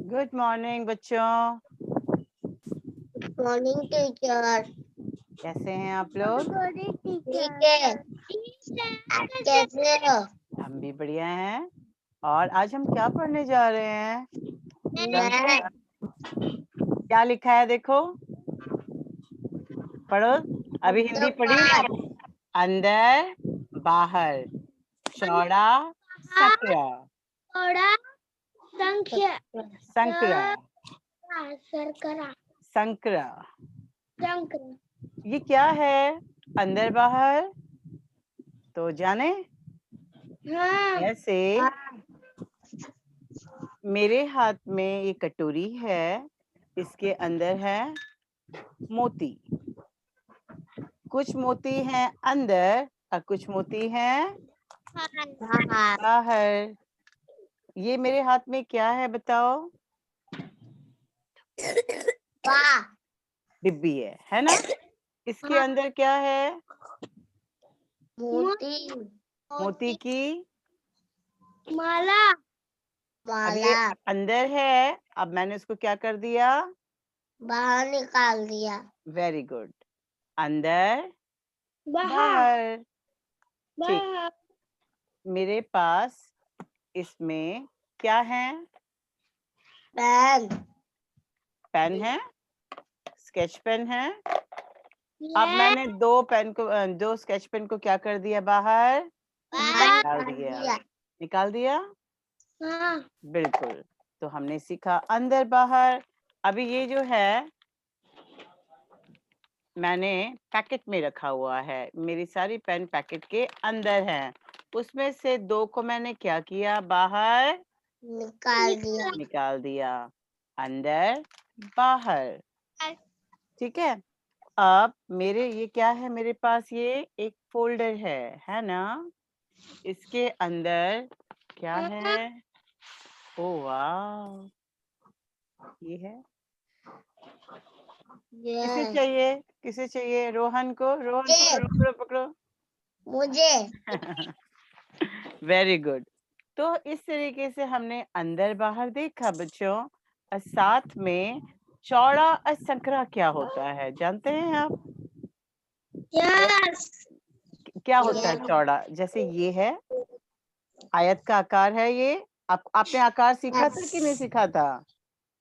Good morning बच्चों, morning teacher. कैसे हैं आप लोग? ठीक है, आप कैसे हो? हम भी बढ़िया हैं। और आज हम क्या पढ़ने जा रहे हैं? जानते हैं? क्या लिखा है देखो, पढ़ो। अभी हिंदी पढ़ी ना? अंदर बाहर, चौड़ा सकरा, संख्या संकरा, सरकरा संकरा। संकरा। ये क्या है? अंदर बाहर तो जाने। हाँ। ऐसे मेरे हाथ में ये कटोरी है, इसके अंदर है मोती। कुछ मोती हैं अंदर और कुछ मोती हैं बाहर। ये मेरे हाथ में क्या है बताओ? डिब्बी है ना? इसके अंदर क्या है? मोती मोती की माला। अब ये अंदर है, अब मैंने उसको क्या कर दिया? बाहर निकाल दिया। Very good. अंदर बाहर बाहर। ठीक, मेरे पास इसमें क्या है? पेन पेन है, स्केच पेन है। अब मैंने दो स्केच पेन को क्या कर दिया? बाहर निकाल दिया। निकाल दिया। हाँ। बिल्कुल। तो हमने सीखा अंदर बाहर। अभी ये जो है मैंने पैकेट में रखा हुआ है, मेरी सारी पेन पैकेट के अंदर हैं। उसमें से दो को मैंने क्या किया? बाहर निकाल दिया। अंदर बाहर। ठीक है। अब मेरे ये क्या है? मेरे पास ये एक फोल्डर है ना? इसके अंदर क्या है? ओ वाह, ये है। किसे दिया। चाहिए? किसे चाहिए? रोहन को। रोहन पकड़ो पकड़ो मुझे वेरी गुड। तो इस तरीके से हमने अंदर बाहर देखा बच्चों। और साथ में चौड़ा और संकरा क्या होता है जानते हैं आप? यस। क्या होता है चौड़ा? जैसे ये है, आयत का आकार है ये। आपने आकार सीखा था कि नहीं सीखा था?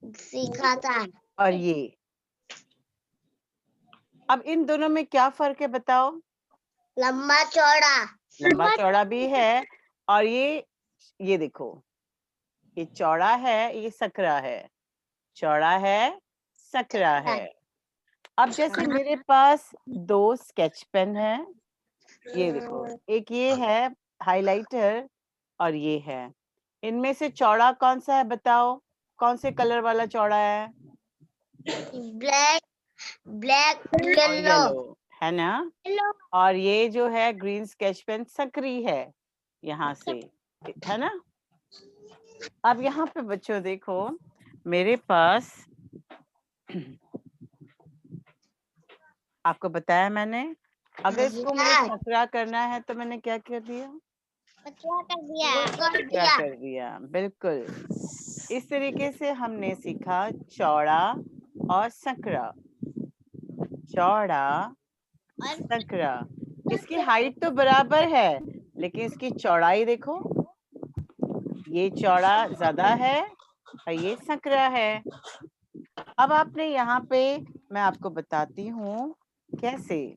सीखा था। और ये, अब इन दोनों में क्या फर्क है बताओ? लंबा चौड़ा। लंबा चौड़ा भी है। और ये देखो, ये चौड़ा है, ये सकरा है। चौड़ा है, सकरा है। अब जैसे मेरे पास दो स्केच पेन है, ये देखो, एक ये है हाइलाइटर और ये है। इनमें से चौड़ा कौन सा है बताओ? कौन से कलर वाला चौड़ा है? ब्लैक ब्लैक और येलो येलो, है ना? और ये जो है ग्रीन स्केच पेन सकरी है, यहाँ से, है ना? अब यहाँ पे बच्चों देखो, मेरे पास आपको बताया मैंने, अगर इसको मुझे सकरा करना है तो मैंने क्या कर दिया? सकरा कर दिया। बिल्कुल। इस तरीके से हमने सीखा चौड़ा और सकरा। चौड़ा, सकरा। इसकी हाइट तो बराबर है, लेकिन इसकी चौड़ाई देखो, ये चौड़ा ज्यादा है और ये सकरा है। अब आपने यहाँ पे, मैं आपको बताती हूँ कैसे।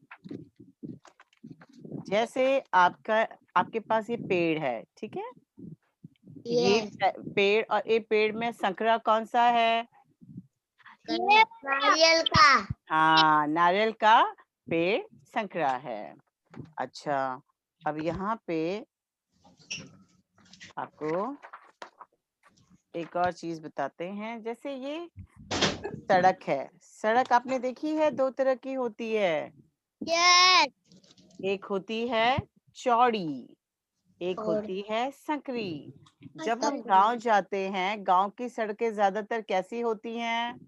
जैसे आपके पास ये पेड़ है, ठीक है? ये पेड़, और ये पेड़ में संकरा कौन सा है? नारियल का। हाँ, नारियल का पेड़ संकरा है। अच्छा, अब यहाँ पे आपको एक और चीज बताते हैं। जैसे ये सड़क है, सड़क आपने देखी है, दो तरह की होती है। एक होती है चौड़ी, एक होती है संकरी। जब हम गांव जाते हैं, गांव की सड़कें ज्यादातर कैसी होती हैं?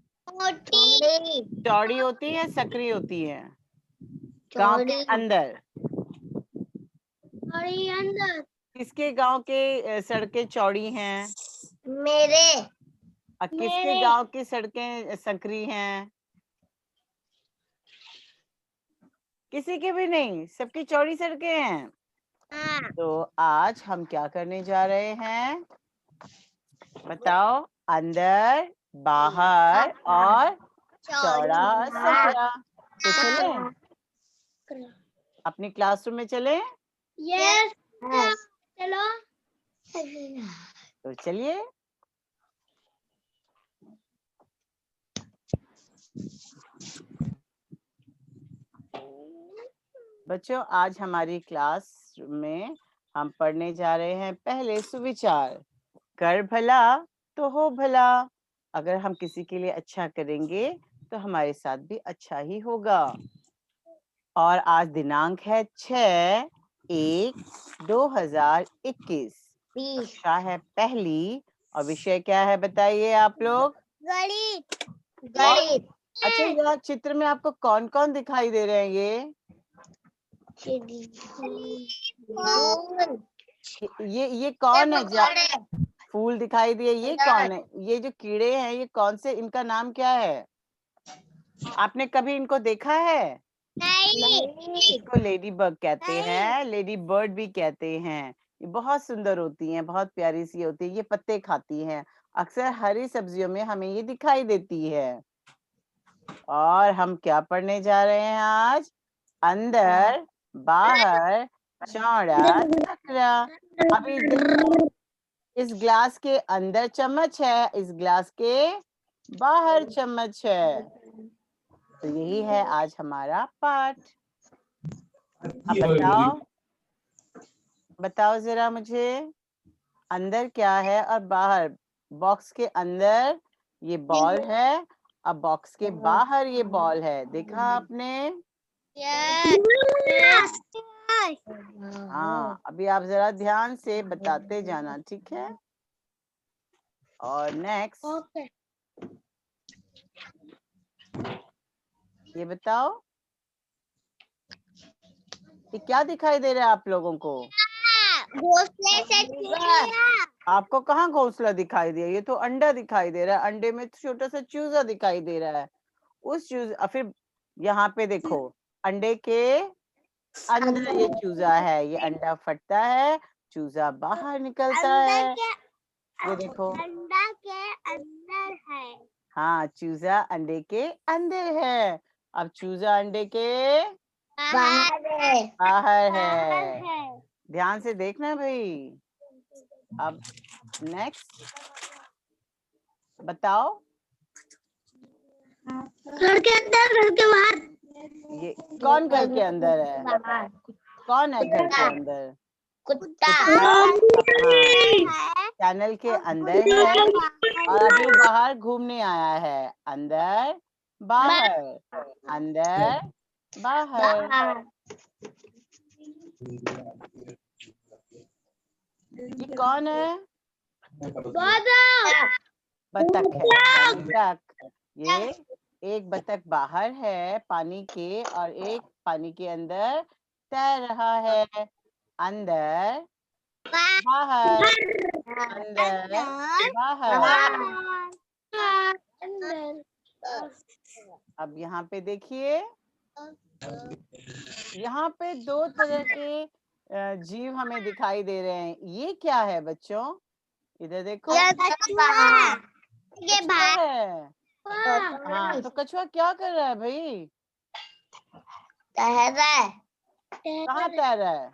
चौड़ी होती है, सकरी होती है? गांव के अंदर किसके गांव के सड़कें चौड़ी हैं? मेरे और किसके गांव की सड़कें संकरी हैं? किसी के भी नहीं, सबकी चौड़ी सड़कें हैं। तो आज हम क्या करने जा रहे हैं बताओ? अंदर, बाहर और चौड़ा और संकरा। तो चलें अपनी क्लासरूम में चलें? यस चलो। तो चलिए। बच्चों, आज हमारी क्लास में हम पढ़ने जा रहे हैं पहले सुविचार। कर भला तो हो भला। अगर हम किसी के लिए अच्छा करेंगे तो हमारे साथ भी अच्छा ही होगा। और आज दिनांक है 6/1/2021। कक्षा है पहली और विषय क्या है बताइए आप लोग? गणित। गणित। अच्छा, यहाँ चित्र में आपको कौन कौन दिखाई दे रहे हैं? ये कौन है? फूल दिखाई दिए, ये कौन है? ये जो कीड़े हैं ये कौन से, इनका नाम क्या है? आपने कभी इनको देखा है? नहीं। इसको लेडी बग कहते हैं, लेडी बर्ड भी कहते हैं। ये बहुत सुंदर होती हैं, बहुत प्यारी सी होती है। ये पत्ते खाती हैं, अक्सर हरी सब्जियों में हमें ये दिखाई देती है। और हम क्या पढ़ने जा रहे हैं आज? अंदर, बाहर, चौड़ा, संकरा। अभी देखो, इस ग्लास के अंदर चम्मच है, इस ग्लास के बाहर चम्मच है। तो यही है आज हमारा पाठ। अब बताओ जरा मुझे, अंदर क्या है और बाहर? बॉक्स के अंदर ये बॉल है, अब बॉक्स के बाहर ये बॉल है। देखा आपने? हाँ, अभी आप जरा ध्यान से बताते जाना, ठीक है? और नेक्स्ट ये बताओ, ये क्या दिखाई दे रहा है आप लोगों को? घोंसले से चूहिया। आपको कहाँ घोंसला दिखाई दिया? ये तो अंडा दिखाई दे रहा है, अंडे में छोटा सा चूजा दिखाई दे रहा है। उस चूजा, फिर यहाँ पे देखो, अंडे के अंदर ये चूजा है, ये अंडा फटता है, चूजा बाहर निकलता है। ये देखो, अंडा के अंदर है। हाँ, चूजा अंडे के अंदर है। अब चूजा अंडे के बाहर है। ध्यान से देखना भाई। अब नेक्स्ट बताओ, घर के अंदर, घर के बाहर। ये कौन घर के अंदर है? कौन है घर के अंदर? कुत्ता। चैनल के अंदर है और अभी वो बाहर घूमने आया है। अंदर, बाहर, अंदर, बाहर। ये कौन है? बतख है, बतख। ये एक बतख बाहर है पानी के और एक पानी के अंदर तैर रहा है। अंदर, बाहर, अंदर, बाहर। अब यहाँ पे देखिए, यहाँ पे दो तरह के जीव हमें दिखाई दे रहे हैं। ये क्या है बच्चों? इधर देखो, कछुआ है। हाँ, तो कछुआ क्या कर रहा है भाई? तैर रहा है। कहाँ तैर रहा है?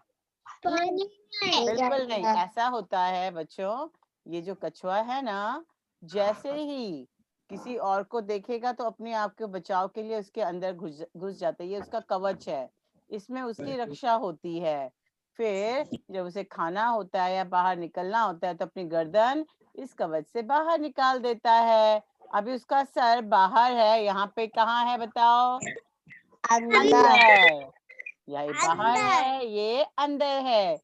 पानी में। बिल्कुल नहीं, ऐसा होता है बच्चों, ये जो कछुआ है ना, जैसे ही किसी और को देखेगा तो अपने आप के बचाव के लिए उसके अंदर घुस जाता है। ये उसका कवच है, इसमें उसकी रक्षा होती है। फिर जब उसे खाना होता है या बाहर निकलना होता है तो अपनी गर्दन इस कवच से बाहर निकाल देता है। अभी उसका सर बाहर है, यहाँ पे कहाँ है बताओ? अंदर। यही बाहर है, ये अंदर है।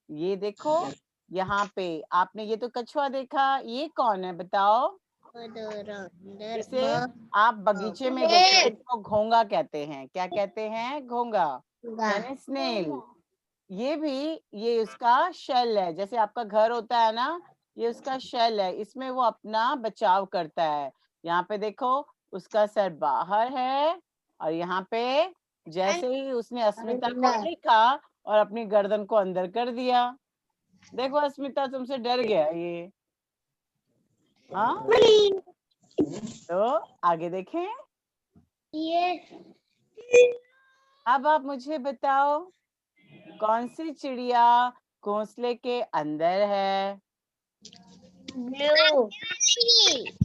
ये देखो, यहाँ पे आपने ये तो कछुआ देखा, ये कौन है बताओ? इसे आप बगीचे में देखो, इसको घोंगा कहते हैं। क्या कहते हैं? घोंगा, यानी स्नेल। ये भी, ये उसका शेल है। जैसे आपका घर होता है ना, ये उसका शेल है, इसमें वो अपना बचाव करता है। यहाँ पे देखो उसका सर बाहर है और यहाँ पे जैसे ही उसने अस्मिता को देखा और अपनी गर्दन को अंदर कर दिया। देखो अस्मिता तुमसे डर गया ये। हाँ, तो आगे देखें। ये अब आप मुझे बताओ कौन सी चिड़िया घोंसले के अंदर है? ब्लू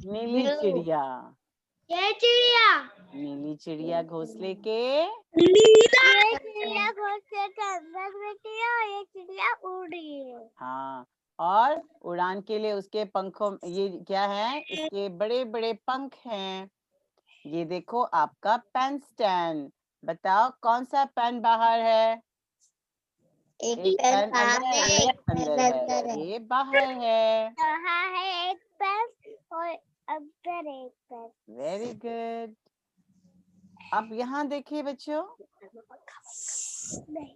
नीली चिड़िया। ये चिड़िया नीली चिड़िया घोंसले के ये चिड़िया घोंसले के अंदर बैठी है और ये चिड़िया उड़ रही है। हाँ, और उड़ान के लिए उसके पंखों, ये क्या है, इसके बड़े बड़े पंख हैं। ये देखो आपका पेन स्टैंड। बताओ कौन सा पेन बाहर है? एक पेन अंदर है, एक अंदर है, ये बाहर है। यहाँ है एक पेन और अंदर एक पेन। Very good. अब यहाँ देखिए बच्चों,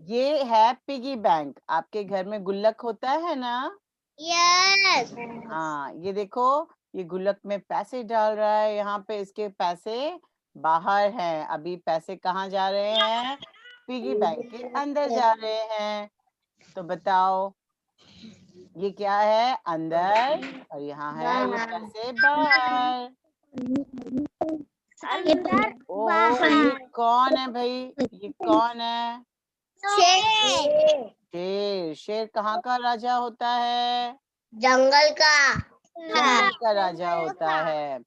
ये है पिगी बैंक। आपके घर में गुल्लक होता है ना? यस हाँ, ये देखो ये गुल्लक में पैसे डाल रहा है। यहाँ पे इसके पैसे बाहर हैं। अभी पैसे कहाँ जा रहे हैं? पिगी बैंक के अंदर जा रहे हैं। तो बताओ ये क्या है? अंदर, और यहाँ है ये पैसे बाहर। अंदर ओह, ये कौन है भाई? ये कौन है? शेर शेर। शेर कहाँ का राजा होता है? जंगल का जंगल का राजा होता है।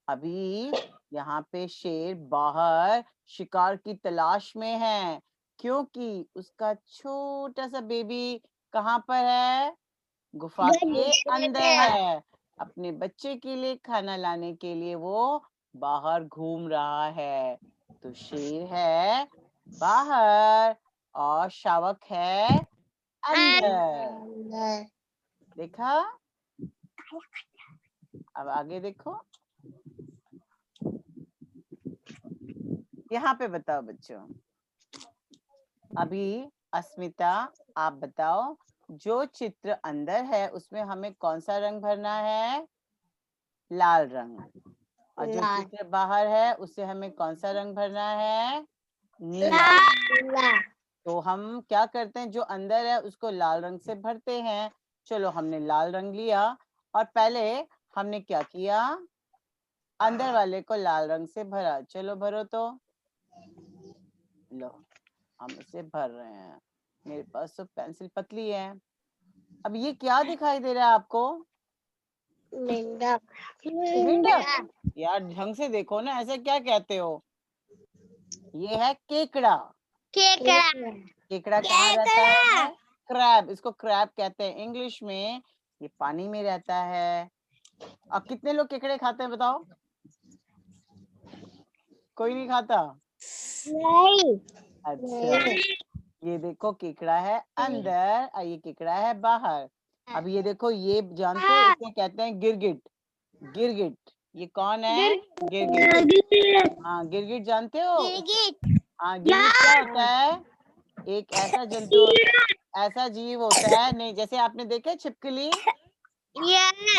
अभी यहाँ पे शेर बाहर शिकार की तलाश में है, क्योंकि उसका छोटा सा बेबी कहाँ पर है? गुफा के अंदर है। अपने बच्चे के लिए खाना लाने के लिए वो बाहर घूम रहा है। तो शेर है बाहर और शावक है अंदर। देखा? अब आगे देखो। यहाँ पे बताओ बच्चों। अभी अस्मिता आप बताओ, जो चित्र अंदर है उसमें हमें कौन सा रंग भरना है? लाल रंग। और जो चित्र बाहर है उससे हमें कौन सा रंग भरना है? नीला। तो हम क्या करते हैं, जो अंदर है उसको लाल रंग से भरते हैं। चलो हमने लाल रंग लिया और पहले हमने क्या किया? अंदर वाले को लाल रंग से भरा। चलो भरो तो। लो, हम इसे भर रहे हैं। मेरे पास तो पेंसिल पतली है। अब ये क्या दिखाई दे रहा है आपको? मेंढक। यार ढंग से देखो ना, ऐसे क्या कहते हो? ये है केकड़ा। केकड़ा कहाँ रहता है? क्रैब। इसको क्रैब कहते हैं इंग्लिश में। ये पानी में रहता है। अब कितने लोग केकड़े खाते हैं बताओ? कोई नहीं खाता? नहीं अच्छा, ये देखो केकड़ा है अंदर और ये केकड़ा है बाहर। अब ये देखो, ये जानते हो इसे कहते हैं गिरगिट। गिरगिट, ये कौन है? गिरगिट। हाँ, गिरगिट जानते हो? हाँ, गिरगिट क्या होता है? एक ऐसा जंतु, ऐसा जीव होता है, नहीं जैसे आपने देखे छिपकली,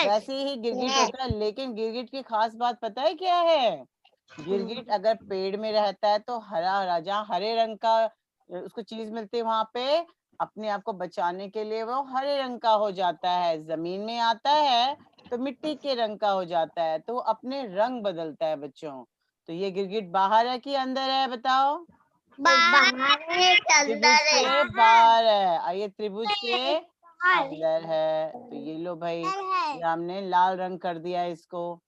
वैसे ही गिरगिट होता है। लेकिन गिरगिट की खास बात पता है क्या है? गिरगिट अगर पेड़ में रहता है तो हरा हरा, जहाँ हरे रंग का उसको चीज मिलती है वहां पे अपने आप को बचाने के लिए वो हरे रंग का हो जाता है। जमीन में आता है तो मिट्टी के रंग का हो जाता है, तो वो अपने रंग बदलता है बच्चों। तो ये गिरगिट बाहर है कि अंदर है बताओ? त्रिभुज के बाहर है और ये त्रिभुज के अंदर है। तो ये लो भाई, ये हमने लाल रंग कर दिया इसको।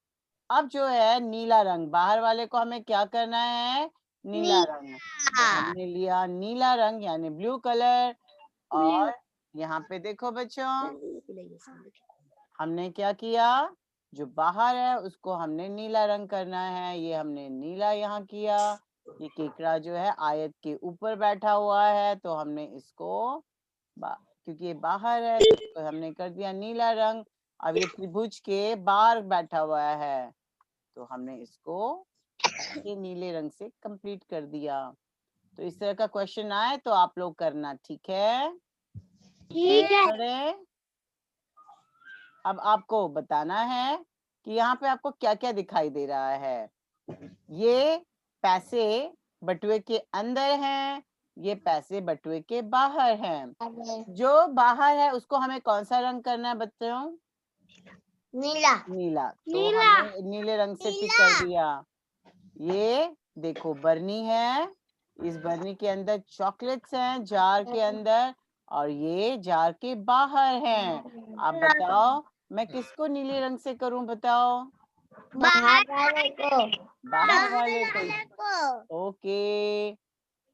अब जो है नीला रंग, बाहर वाले को हमें क्या करना है? नीला रंग। तो हमने लिया नीला रंग यानी ब्लू कलर। और यहाँ पे देखो बच्चों, हमने क्या किया? जो बाहर है उसको हमने नीला रंग करना है। ये हमने नीला यहाँ किया। ये केकड़ा जो है आयत के ऊपर बैठा हुआ है, तो हमने इसको क्योंकि ये बाहर है तो इसको हमने कर दिया नीला रंग। अब ये त्रिभुज के बाहर बैठा हुआ है, तो हमने इसको ये नीले रंग से कंप्लीट कर दिया। तो इस तरह का क्वेश्चन आए तो आप लोग करना, ठीक है? ठीक है। अरे अब आपको बताना है कि यहाँ पे आपको क्या क्या दिखाई दे रहा है। ये पैसे बटुए के अंदर हैं, ये पैसे बटुए के बाहर हैं। जो बाहर है उसको हमें कौन सा रंग करना है बच्चों? नीला। नीला। तो नीला। हमने नीले रंग से टिक कर दिया। ये देखो बरनी है, इस बरनी के अंदर चॉकलेट्स हैं जार के अंदर, और ये जार के बाहर हैं। आप बताओ मैं किसको नीले रंग से करूं, बताओ? बाहर वाले को। बाहर वाले को। ओके,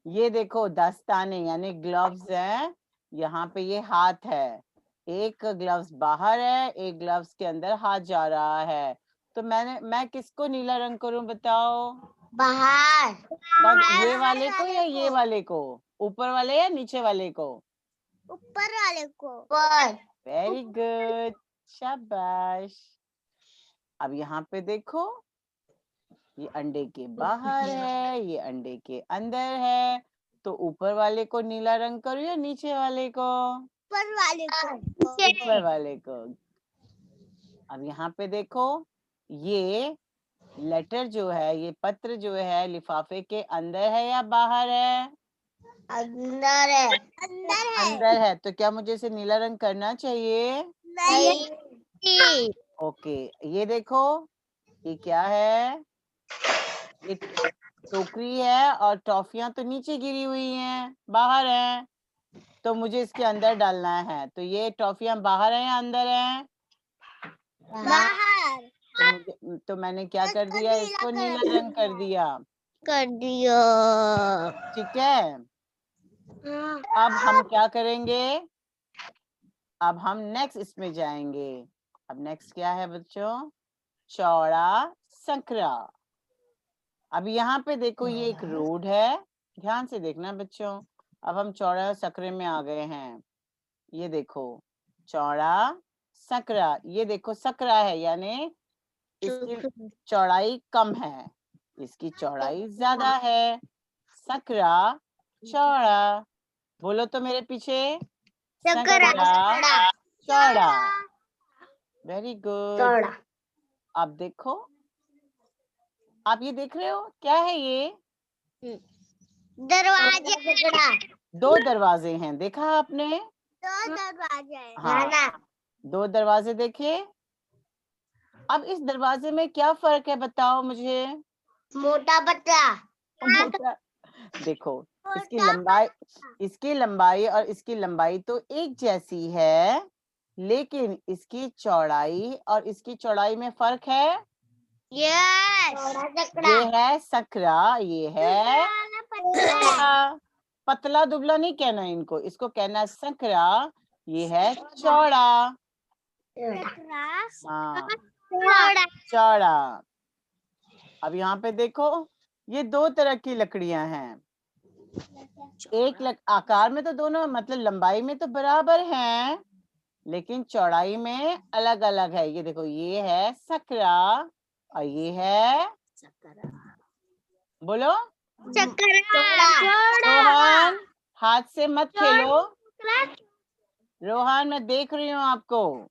ये देखो दस्ताने यानी ग्लव्स हैं, यहाँ पे ये हाथ है, एक ग्लव्स बाहर है, एक ग्लव्स के अंदर हाथ जा रहा है। तो मैं किसको नीला रंग करूं, बताओ? बाहर। ये वाले को या ये वाले को? ऊपर वाले या नीचे वाले को? ऊपर वाले को। ऊपर। वेरी गुड, शाबाश। अब यहाँ पे देखो, ये अंडे के बाहर है, ये अंडे के अंदर है। तो ऊपर वाले को नीला रंग करूं या नीचे वाले को? ऊपर वाले को। ऊपर वाले को। अब यहाँ पे देखो, ये लेटर जो है, ये पत्र जो है लिफाफे के अंदर है या बाहर है? अंदर है। अंदर है। अंदर है। तो क्या मुझे इसे नीला रंग करना चाहिए? नहीं। ओके, ये देखो, ये क्या है? ये टोकरी है और टॉफियां तो नीचे गिरी हुई हैं, बाहर हैं। तो मुझे इसके अंदर डालना है। तो ये टॉफियां बाहर हैं या अंदर हैं? बाहर। तो मैंने क्या कर दिया, इसको नीला रंग कर दिया। कर दिया। ठीक है, अब हम क्या करेंगे? अब हम नेक्स्ट इसमें जाएंगे। अब नेक्स्ट क्या है बच्चों? चौड़ा संकरा। अब यहाँ पे देखो, ये एक रोड है, ध्यान से देखना बच्चों। अब हम चौड़ा संकरे में आ गए हैं। ये देखो चौड़ा संकरा, ये देखो सकरा है यानी इसकी चौड़ाई कम है, इसकी चौड़ाई ज्यादा है। सकरा चौड़ा। बोलो तो मेरे पीछे, सकरा चौड़ा। Very good. अब देखो, आप ये देख रहे हो क्या है ये? दरवाजे। दो दरवाजे हैं, देखा आपने? दो दरवाजे। हाँ, दो दरवाजे देखे। अब इस दरवाजे में क्या फर्क है, बताओ मुझे? मोटा पतला। मोटा। देखो, इसकी लंबाई और इसकी लंबाई तो एक जैसी है, लेकिन इसकी चौड़ाई और इसकी चौड़ाई में फर्क है। ये है सकरा, ये है चौड़ा। पतला दुबला नहीं कहना इनको, इसको कहना सकरा, ये है चौड़ा। हाँ, चौड़ा। अब यहाँ पे देखो, ये दो तरह की लकड़ियां हैं। आकार में तो दोनों मतलब लंबाई में तो बराबर हैं, लेकिन चौड़ाई में अलग अलग है। ये देखो, ये है सकरा और ये है, बोलो रोहन, हाथ से मत खेलो। रोहन, मैं देख रही हूँ आपको।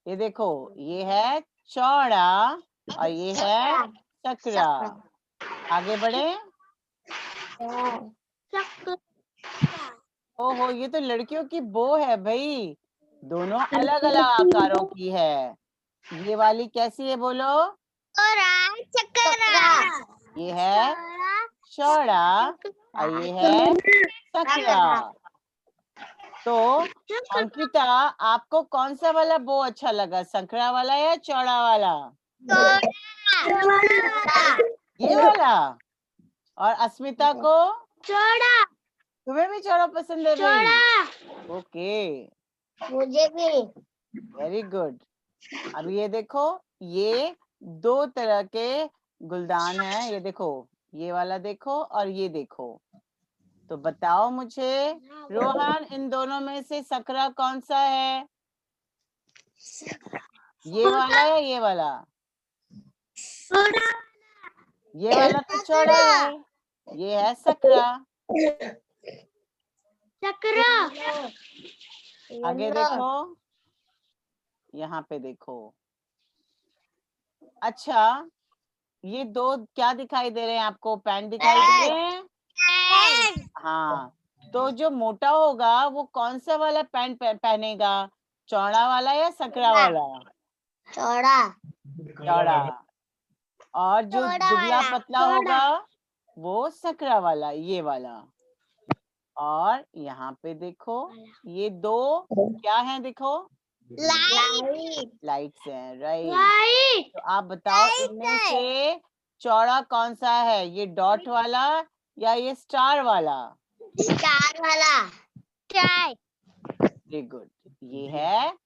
ये देखो, ये है चौड़ा और ये है सकरा। आगे बढ़े। ओहो, ये तो लड़कियों की बो है भाई, दोनों अलग अलग आकारों की है। ये वाली कैसी है, बोलो? ये है चौड़ा और ये है सकरा। तो अंकिता, आपको कौन सा वाला बो अच्छा लगा, सकरा वाला या चौड़ा वाला? ये वाला। और अस्मिता को? चौड़ा। तुम्हें भी चौड़ा पसंद है भाई? ओके, मुझे भी। Very good. अब ये देखो, ये दो तरह के गुलदान हैं। ये देखो, ये वाला देखो और ये देखो। तो बताओ मुझे रोहन, इन दोनों में से सकरा कौन सा है? ये वाला या ये वाला? ये वाला तो चौड़ा है, ये है सकरा। सकरा। आगे देखो, यहाँ पे देखो। अच्छा, ये दो क्या दिखाई दे रहे हैं आपको? पैंट दिखाई दे रहे हैं? हाँ, तो जो मोटा होगा वो कौन सा वाला पैंट पहनेगा? चौड़ा वाला या सकरा वाला? चौड़ा। चौड़ा। और जो दुबला पतला होगा वो सकरा वाला, ये वाला। और यहाँ पे देखो, ये दो क्या हैं? देखो, लाइट्स हैं, राइट। तो आप बताओ इनमें से चौड़ा कौन सा है? ये डॉट वाला या ये स्टार वाला? स्टार वाला। स्टार। वेरी गुड, ये है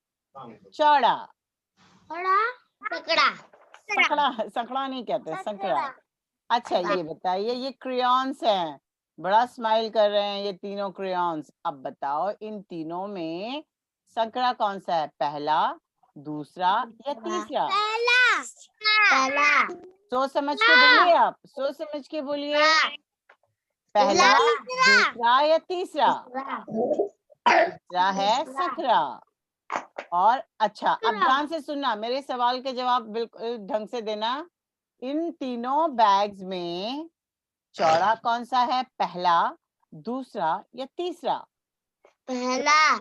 चौड़ा। सकड़ा। सकड़ा, सकड़ा नहीं कहते, सकड़ा। अच्छा, ये बताइए, ये क्रेयॉन्स हैं, बड़ा स्माइल कर रहे हैं ये तीनों क्रेयॉन्स। अब बताओ इन तीनों में सकड़ा कौन सा है? पहला, दूसरा या तीसरा? पहला। सोच समझ के बोलिए, आप सोच समझ के बोलिए। पहला, दूसरा या तीसरा? तीसरा है सकरा। और अच्छा, अब ध्यान से सुनना, मेरे सवाल के जवाब बिल्कुल ढंग से देना। इन तीनों बैग्स में चौड़ा कौन सा है? पहला, दूसरा या तीसरा? पहला।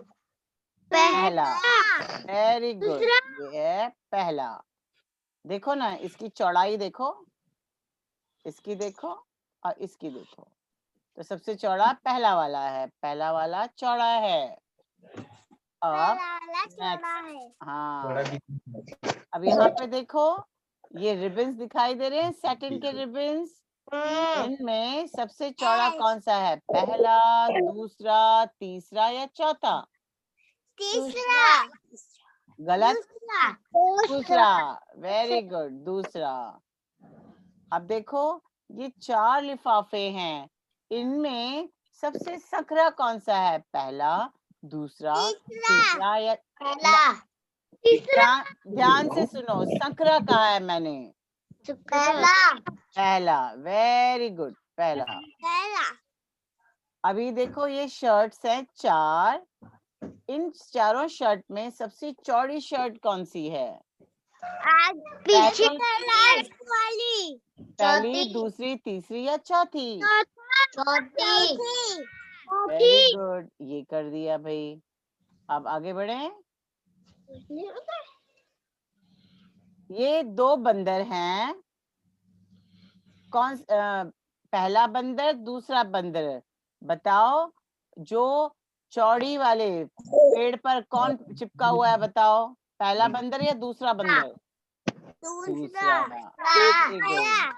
पहला। वेरी गुड, ये है पहला। देखो ना, इसकी चौड़ाई देखो, इसकी देखो और इसकी देखो। तो सबसे चौड़ा पहला वाला है, पहला वाला चौड़ा है। अब नेक्स्ट, हाँ, अब यहाँ पे देखो, ये रिबन्स दिखाई दे रहे हैं, सैटिन के रिबन्स। इनमें सबसे चौड़ा कौन सा है? पहला, दूसरा, तीसरा या चौथा? तीसरा। गलत, दूसरा। वेरी गुड, दूसरा। अब देखो, ये 4 लिफाफे हैं, इनमें सबसे सकरा कौन सा है? पहला, दूसरा, तीसरा या? पहला। ध्यान से सुनो, सकरा कहा है मैंने? पहला। पहला। वेरी गुड, पहला। अभी देखो, ये शर्ट्स हैं 4, इन चारों शर्ट में सबसे चौड़ी शर्ट कौन सी है? पीछे वाली। पहली, दूसरी, तीसरी या चौथी? चौथी। वेरी गुड, ये कर दिया भाई। अब आगे बढ़े। ये 2 बंदर हैं, कौन पहला बंदर, दूसरा बंदर। बताओ, जो चौड़ी वाले पेड़ पर कौन चिपका हुआ है? बताओ, पहला बंदर या दूसरा बंदर? दूसरा। Very good.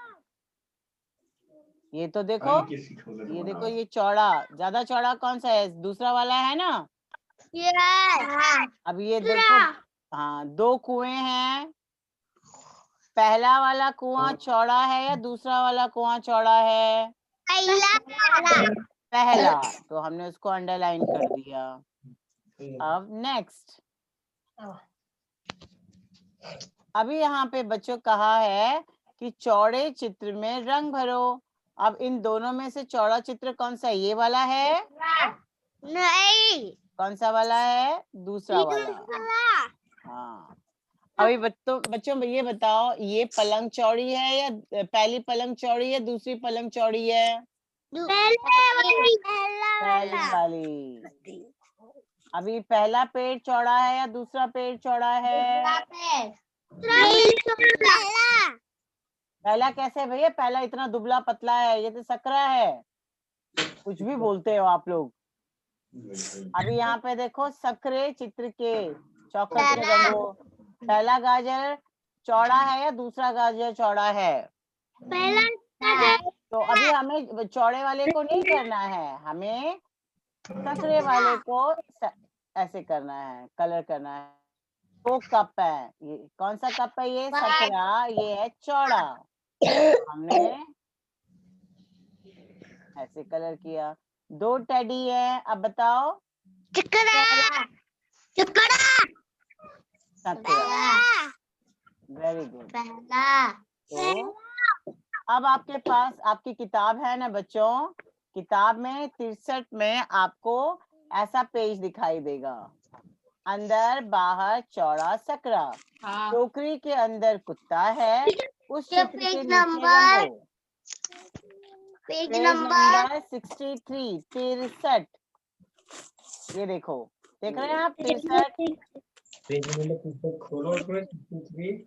ये तो देखो, ये देखो, ये चौड़ा, ज्यादा चौड़ा कौन सा है? दूसरा वाला है ना। अब ये देखो, हाँ, 2 कुएं हैं, पहला वाला कुआं चौड़ा है या दूसरा वाला कुआं चौड़ा है? पहला, तो हमने उसको अंडरलाइन कर दिया। अब नेक्स्ट, अभी यहाँ पे बच्चों कहा है कि चौड़े चित्र में रंग भरो। अब इन दोनों में से चौड़ा चित्र कौन सा है? ये वाला है? नहीं। कौन सा वाला है? दूसरा वाला। हाँ, अभी बच्चों ये बताओ, ये पलंग चौड़ी है या पहली पलंग चौड़ी है, दूसरी पलंग चौड़ी है? पहली वाली। अभी पहला पेड़ चौड़ा है या दूसरा पेड़ चौड़ा है? पहला कैसे भैया? पहला इतना दुबला पतला है, ये तो सकरा है। कुछ भी बोलते हो आप लोग। अभी यहाँ पे देखो, सकरे चित्र के चौखट के रंगों, पहला गाजर चौड़ा है या दूसरा गाजर चौड़ा है? पहला। तो अभी हमें चौड़े वाले को नहीं करना है, हमें सकरे वाले को ऐसे करना है, कलर करना है। 2 कप है, ये कौन सा कप है? ये सकरा, ये है चौड़ा। हमने ऐसे कलर किया। 2 टेडी है, अब बताओ। Very good. तो अब आपके पास आपकी किताब है ना बच्चों, किताब में 63 में आपको ऐसा पेज दिखाई देगा। अंदर बाहर चौड़ा सकरा। हाँ। टोकरी के अंदर कुत्ता है, उस ये चित्र के पेज नीचे नंबर रंगो। Page page number number 63 63। ये देखो, देख रहे हैं आप 63। पेज नंबर पुस्तक खोलो और फिर 63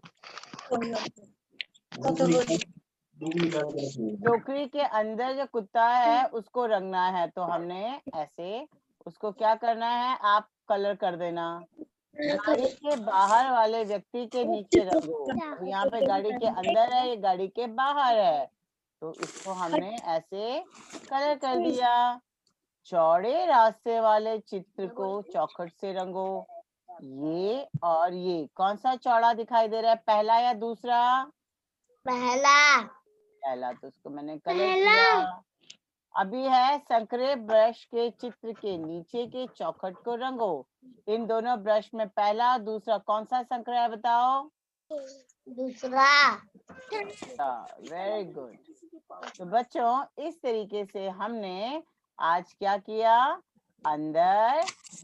टोकरी के अंदर जो कुत्ता है उसको रंगना है, तो हमने ऐसे उसको क्या करना है, आप कलर कर देना। गाड़ी के बाहर वाले व्यक्ति के नीचे रंगो। तो यहाँ पे गाड़ी के अंदर है, ये गाड़ी के बाहर है, तो इसको हमने ऐसे कलर कर दिया। चौड़े रास्ते वाले चित्र को चौखट से रंगो। ये और ये कौन सा चौड़ा दिखाई दे रहा है, पहला या दूसरा? पहला पहला, तो उसको मैंने कलर किया। अभी है संकरे ब्रश के चित्र के नीचे के चौखट को रंगो। इन दोनों ब्रश में पहला दूसरा कौन सा संकरा है, बताओ? दूसरा। Very good. तो बच्चों, इस तरीके से हमने आज क्या किया, अंदर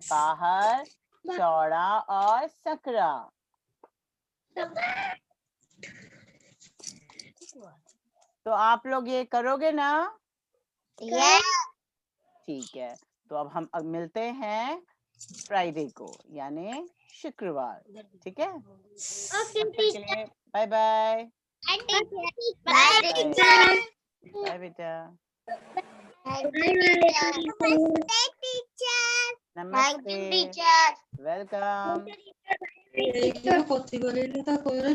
बाहर चौड़ा और सकरा। तो आप लोग ये करोगे ना? यस। ठीक है, तो अब मिलते हैं फ्राइडे को, यानी शुक्रवार। ठीक है, ओके तब तक के लिए bye bye. Bye teacher. Bye बेटा। टीचर। नमस्ते। टीचर। वेलकम। এইগুলো করতে বলে এটা করে